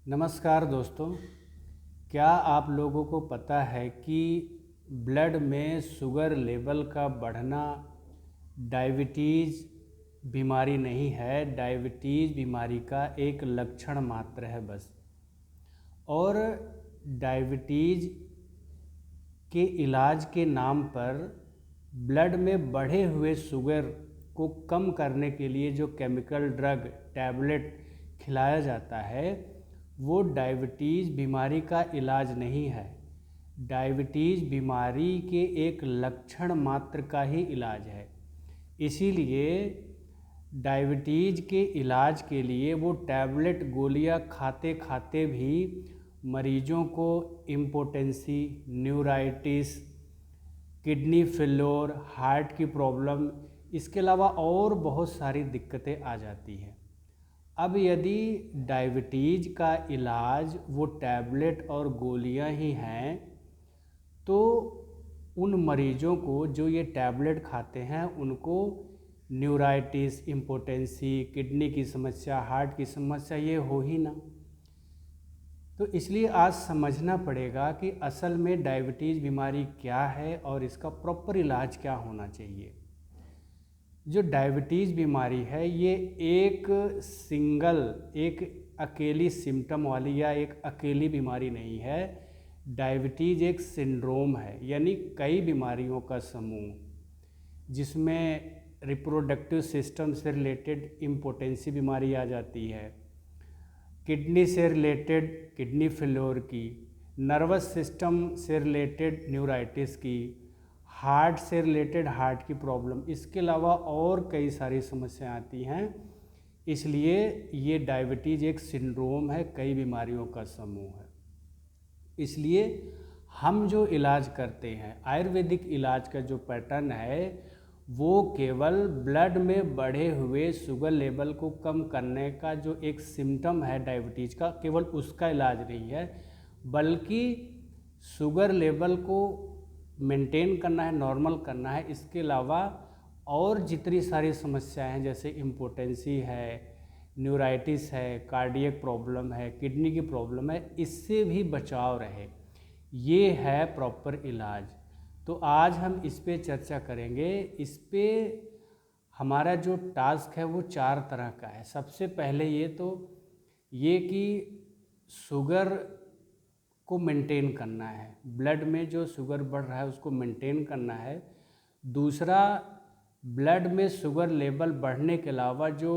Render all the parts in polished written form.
नमस्कार दोस्तों। क्या आप लोगों को पता है कि ब्लड में शुगर लेवल का बढ़ना डायबिटीज़ बीमारी नहीं है, डायबिटीज़ बीमारी का एक लक्षण मात्र है बस। और डायबिटीज़ के इलाज के नाम पर ब्लड में बढ़े हुए शुगर को कम करने के लिए जो केमिकल ड्रग टैबलेट खिलाया जाता है वो डायबिटीज़ बीमारी का इलाज नहीं है। डायबिटीज़ बीमारी के एक लक्षण मात्र का ही इलाज है। इसीलिए डायबिटीज़ के इलाज के लिए वो टैबलेट गोलियां खाते खाते भी मरीजों को impotency, neuritis, kidney failure, heart की प्रॉब्लम, इसके अलावा और बहुत सारी दिक्कतें आ जाती हैं। अब यदि डायबिटीज़ का इलाज वो टैबलेट और गोलियां ही हैं तो उन मरीजों को जो ये टैबलेट खाते हैं उनको न्यूराइटिस, इम्पोटेंसी, किडनी की समस्या, हार्ट की समस्या ये हो ही ना। तो इसलिए आज समझना पड़ेगा कि असल में डायबिटीज़ बीमारी क्या है और इसका प्रॉपर इलाज क्या होना चाहिए। जो डायबिटीज़ बीमारी है ये एक अकेली सिम्टम वाली या एक अकेली बीमारी नहीं है। डायबिटीज़ एक सिंड्रोम है, यानी कई बीमारियों का समूह, जिसमें रिप्रोडक्टिव सिस्टम से रिलेटेड इम्पोटेंसी बीमारी आ जाती है, किडनी से रिलेटेड किडनी फेल्योर की, नर्वस सिस्टम से रिलेटेड न्यूराइटिस की, हार्ट से रिलेटेड हार्ट की प्रॉब्लम, इसके अलावा और कई सारी समस्याएं आती हैं। इसलिए ये डायबिटीज़ एक सिंड्रोम है, कई बीमारियों का समूह है। इसलिए हम जो इलाज करते हैं, आयुर्वेदिक इलाज का जो पैटर्न है वो केवल ब्लड में बढ़े हुए शुगर लेवल को कम करने का जो एक सिम्टम है डायबिटीज़ का, केवल उसका इलाज नहीं है, बल्कि शुगर लेवल को मेंटेन करना है, नॉर्मल करना है। इसके अलावा और जितनी सारी समस्याएं हैं, जैसे इम्पोटेंसी है, न्यूराइटिस है, कार्डियक प्रॉब्लम है, किडनी की प्रॉब्लम है, इससे भी बचाव रहे, ये है प्रॉपर इलाज। तो आज हम इस पे चर्चा करेंगे। इस पे हमारा जो टास्क है वो 4 तरह का है। सबसे पहले ये कि शुगर को मेंटेन करना है, ब्लड में जो शुगर बढ़ रहा है उसको मेंटेन करना है। दूसरा, ब्लड में शुगर लेवल बढ़ने के अलावा जो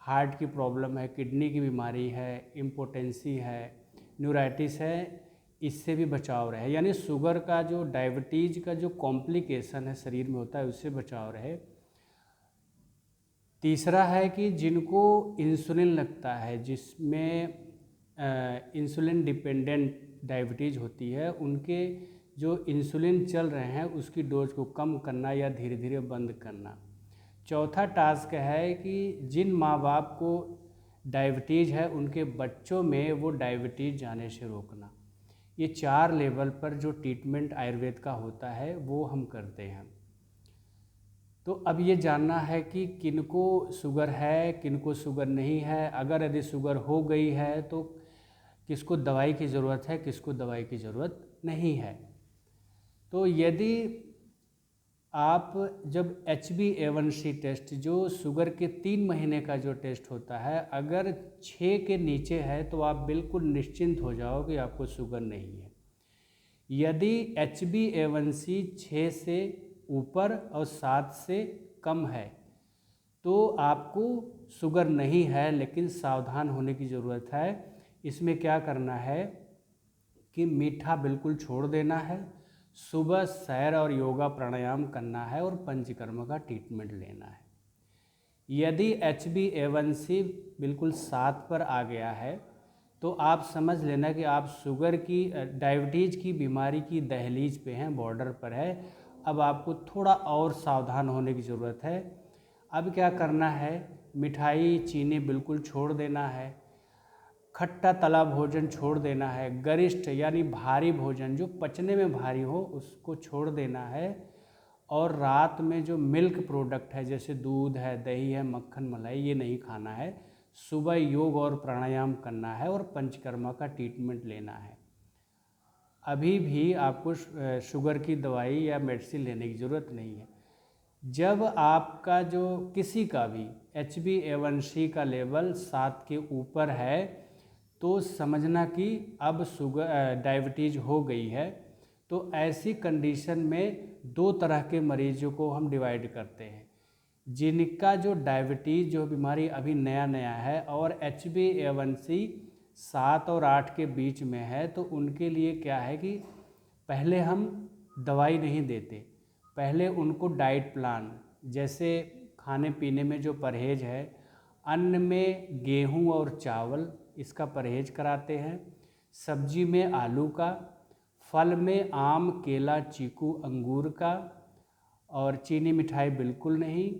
हार्ट की प्रॉब्लम है, किडनी की बीमारी है, इम्पोटेंसी है, न्यूराइटिस है, इससे भी बचाव रहे, यानी शुगर का जो डायबिटीज़ का जो कॉम्प्लिकेशन है शरीर में होता है उससे बचाव रहे। तीसरा है कि जिनको इंसुलिन लगता है, जिसमें इंसुलिन डिपेंडेंट डायबिटीज़ होती है, उनके जो इंसुलिन चल रहे हैं उसकी डोज को कम करना या धीरे धीरे बंद करना। चौथा टास्क है कि जिन माँ बाप को डायबिटीज़ है उनके बच्चों में वो डायबिटीज़ जाने से रोकना। ये 4 लेवल पर जो ट्रीटमेंट आयुर्वेद का होता है वो हम करते हैं। तो अब ये जानना है कि किनको शुगर है, किनको शुगर नहीं है, अगर यदि शुगर हो गई है तो किसको दवाई की ज़रूरत है, किसको दवाई की ज़रूरत नहीं है। तो यदि आप जब HbA1c टेस्ट, जो शुगर के 3 महीने का जो टेस्ट होता है, अगर 6 के नीचे है तो आप बिल्कुल निश्चिंत हो जाओ कि आपको शुगर नहीं है। यदि HbA1c 6 से ऊपर और 7 से कम है तो आपको शुगर नहीं है, लेकिन सावधान होने की ज़रूरत है। इसमें क्या करना है कि मीठा बिल्कुल छोड़ देना है, सुबह सैर और योगा प्राणायाम करना है और पंचकर्म का ट्रीटमेंट लेना है। यदि HbA1c बिल्कुल 7 पर आ गया है तो आप समझ लेना कि आप शुगर की, डायबिटीज़ की बीमारी की दहलीज पे हैं, बॉर्डर पर है। अब आपको थोड़ा और सावधान होने की ज़रूरत है। अब क्या करना है, मिठाई चीनी बिल्कुल छोड़ देना है, खट्टा तला भोजन छोड़ देना है, गरिष्ठ यानी भारी भोजन जो पचने में भारी हो उसको छोड़ देना है, और रात में जो मिल्क प्रोडक्ट है जैसे दूध है, दही है, मक्खन, मलाई, ये नहीं खाना है। सुबह योग और प्राणायाम करना है और पंचकर्मा का ट्रीटमेंट लेना है। अभी भी आपको शुगर की दवाई या मेडिसिन लेने की ज़रूरत नहीं है। जब आपका जो किसी का भी HbA1c का लेवल 7 के ऊपर है तो समझना कि अब शुगर डायबिटीज़ हो गई है। तो ऐसी कंडीशन में दो तरह के मरीजों को हम डिवाइड करते हैं। जिनका जो डायबिटीज़ जो बीमारी अभी नया नया है और HbA1c 7 और 8 के बीच में है, तो उनके लिए क्या है कि पहले हम दवाई नहीं देते, पहले उनको डाइट प्लान, जैसे खाने पीने में जो परहेज है, अन्न में गेहूं और चावल इसका परहेज कराते हैं, सब्जी में आलू का, फल में आम, केला, चीकू, अंगूर का, और चीनी मिठाई बिल्कुल नहीं,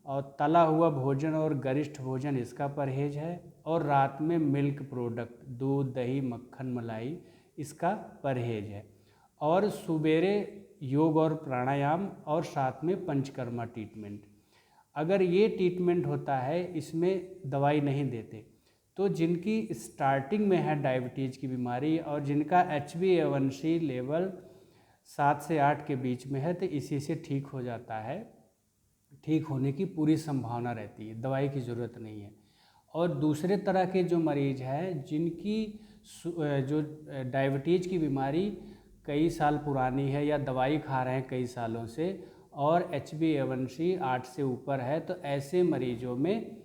और तला हुआ भोजन और गरिष्ठ भोजन इसका परहेज है, और रात में मिल्क प्रोडक्ट, दूध, दही, मक्खन, मलाई इसका परहेज है, और सुबेरे योग और प्राणायाम और साथ में पंचकर्मा ट्रीटमेंट। अगर ये ट्रीटमेंट होता है, इसमें दवाई नहीं देते, तो जिनकी स्टार्टिंग में है डायबिटीज़ की बीमारी और जिनका HbA1c लेवल 7 से 8 के बीच में है, तो इसी से ठीक हो जाता है, ठीक होने की पूरी संभावना रहती है, दवाई की ज़रूरत नहीं है। और दूसरे तरह के जो मरीज़ हैं जिनकी जो डायबिटीज़ की बीमारी कई साल पुरानी है या दवाई खा रहे हैं कई सालों से और HbA1c 8 से ऊपर है, तो ऐसे मरीजों में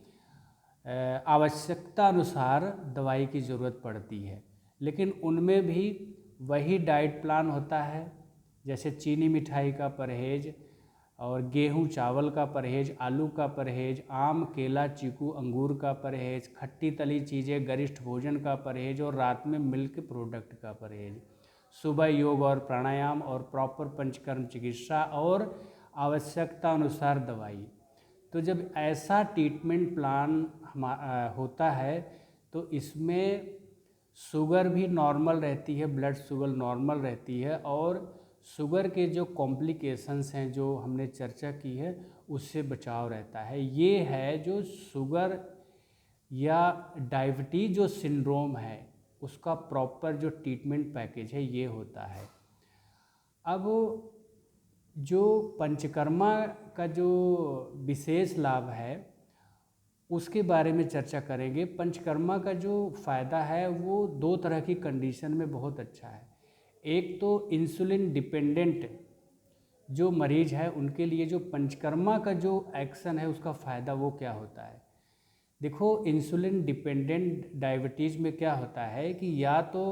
आवश्यकता अनुसार दवाई की ज़रूरत पड़ती है। लेकिन उनमें भी वही डाइट प्लान होता है, जैसे चीनी मिठाई का परहेज और गेहूं चावल का परहेज, आलू का परहेज, आम, केला, चीकू, अंगूर का परहेज, खट्टी तली चीज़ें, गरिष्ठ भोजन का परहेज और रात में मिल्क प्रोडक्ट का परहेज, सुबह योग और प्राणायाम और प्रॉपर पंचकर्म चिकित्सा और आवश्यकता अनुसार दवाई। तो जब ऐसा ट्रीटमेंट प्लान होता है तो इसमें शुगर भी नॉर्मल रहती है, ब्लड शुगर नॉर्मल रहती है, और शुगर के जो कॉम्प्लिकेशंस हैं जो हमने चर्चा की है उससे बचाव रहता है। ये है जो शुगर या डायबिटीज़ जो सिंड्रोम है उसका प्रॉपर जो ट्रीटमेंट पैकेज है ये होता है। अब जो पंचकर्मा का जो विशेष लाभ है उसके बारे में चर्चा करेंगे। पंचकर्मा का जो फ़ायदा है वो दो तरह की कंडीशन में बहुत अच्छा है। एक तो इंसुलिन डिपेंडेंट जो मरीज है उनके लिए जो पंचकर्मा का जो एक्शन है उसका फ़ायदा वो क्या होता है। देखो, इंसुलिन डिपेंडेंट डायबिटीज़ में क्या होता है कि या तो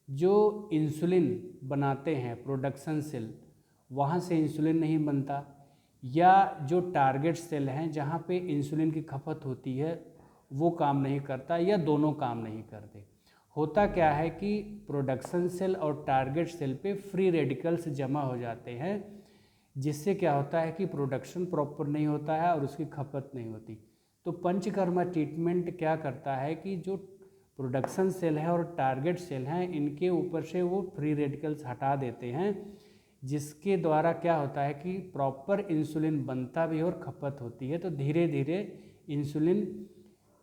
जो इंसुलिन बनाते हैं प्रोडक्शन सेल वहाँ से इंसुलिन नहीं बनता, या जो टारगेट सेल हैं जहाँ पे इंसुलिन की खपत होती है वो काम नहीं करता, या दोनों काम नहीं करते। होता क्या है कि प्रोडक्शन सेल और टारगेट सेल पे फ्री रेडिकल्स जमा हो जाते हैं, जिससे क्या होता है कि प्रोडक्शन प्रॉपर नहीं होता है और उसकी खपत नहीं होती। तो पंचकर्मा ट्रीटमेंट क्या करता है कि जो प्रोडक्शन सेल है और टारगेट सेल हैं इनके ऊपर से वो फ्री रेडिकल्स हटा देते हैं, जिसके द्वारा क्या होता है कि प्रॉपर इंसुलिन बनता भी और खपत होती है। तो धीरे धीरे इंसुलिन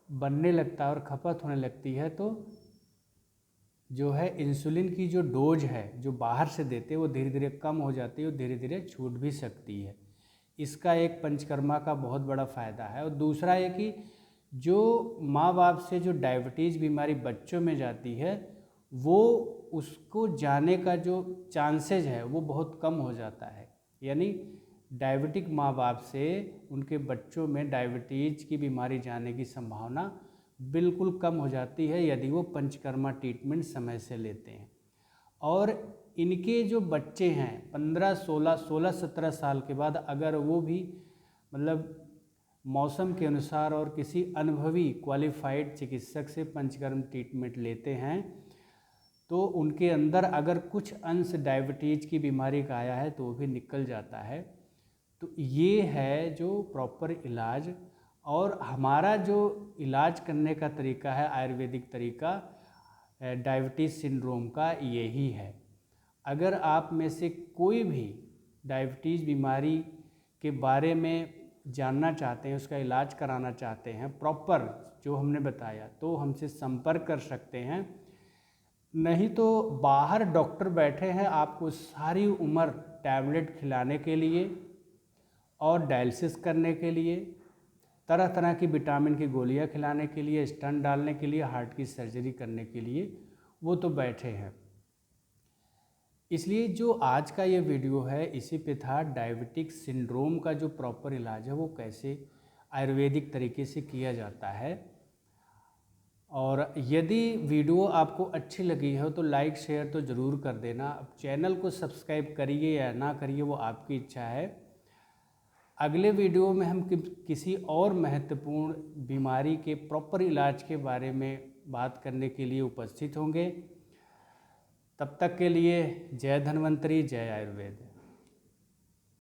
बनने लगता है और खपत होने लगती है, तो जो है इंसुलिन की जो डोज है जो बाहर से देते हैं वो धीरे धीरे कम हो जाती है और धीरे धीरे छूट भी सकती है। इसका एक पंचकर्मा का बहुत बड़ा फ़ायदा है। और दूसरा है कि जो माँ बाप से जो डायबिटीज़ बीमारी बच्चों में जाती है वो उसको जाने का जो चांसेज है वो बहुत कम हो जाता है। यानी डायबिटिक माँ बाप से उनके बच्चों में डायबिटीज़ की बीमारी जाने की संभावना बिल्कुल कम हो जाती है यदि वो पंचकर्मा ट्रीटमेंट समय से लेते हैं। और इनके जो बच्चे हैं 15, 16, 17 साल के बाद अगर वो भी मतलब मौसम के अनुसार और किसी अनुभवी क्वालिफाइड चिकित्सक से पंचकर्म ट्रीटमेंट लेते हैं तो उनके अंदर अगर कुछ अंश डायबिटीज़ की बीमारी का आया है तो वो भी निकल जाता है। तो ये है जो प्रॉपर इलाज। और हमारा जो इलाज करने का तरीका है आयुर्वेदिक तरीका डायबिटीज़ सिंड्रोम का यही है। अगर आप में से कोई भी डायबिटीज़ बीमारी के बारे में जानना चाहते हैं, उसका इलाज कराना चाहते हैं, प्रॉपर जो हमने बताया तो हमसे संपर्क कर सकते हैं। नहीं तो बाहर डॉक्टर बैठे हैं आपको सारी उम्र टैबलेट खिलाने के लिए और डायलिसिस करने के लिए, तरह तरह की विटामिन की गोलियां खिलाने के लिए, स्टंट डालने के लिए, हार्ट की सर्जरी करने के लिए वो तो बैठे हैं। इसलिए जो आज का ये वीडियो है इसी पे था डायबिटिक सिंड्रोम का जो प्रॉपर इलाज है वो कैसे आयुर्वेदिक तरीके से किया जाता है। और यदि वीडियो आपको अच्छी लगी हो तो लाइक शेयर तो ज़रूर कर देना। अब चैनल को सब्सक्राइब करिए या ना करिए वो आपकी इच्छा है। अगले वीडियो में हम किसी और महत्वपूर्ण बीमारी के प्रॉपर इलाज के बारे में बात करने के लिए उपस्थित होंगे। तब तक के लिए जय धन्वंतरी, जय आयुर्वेद।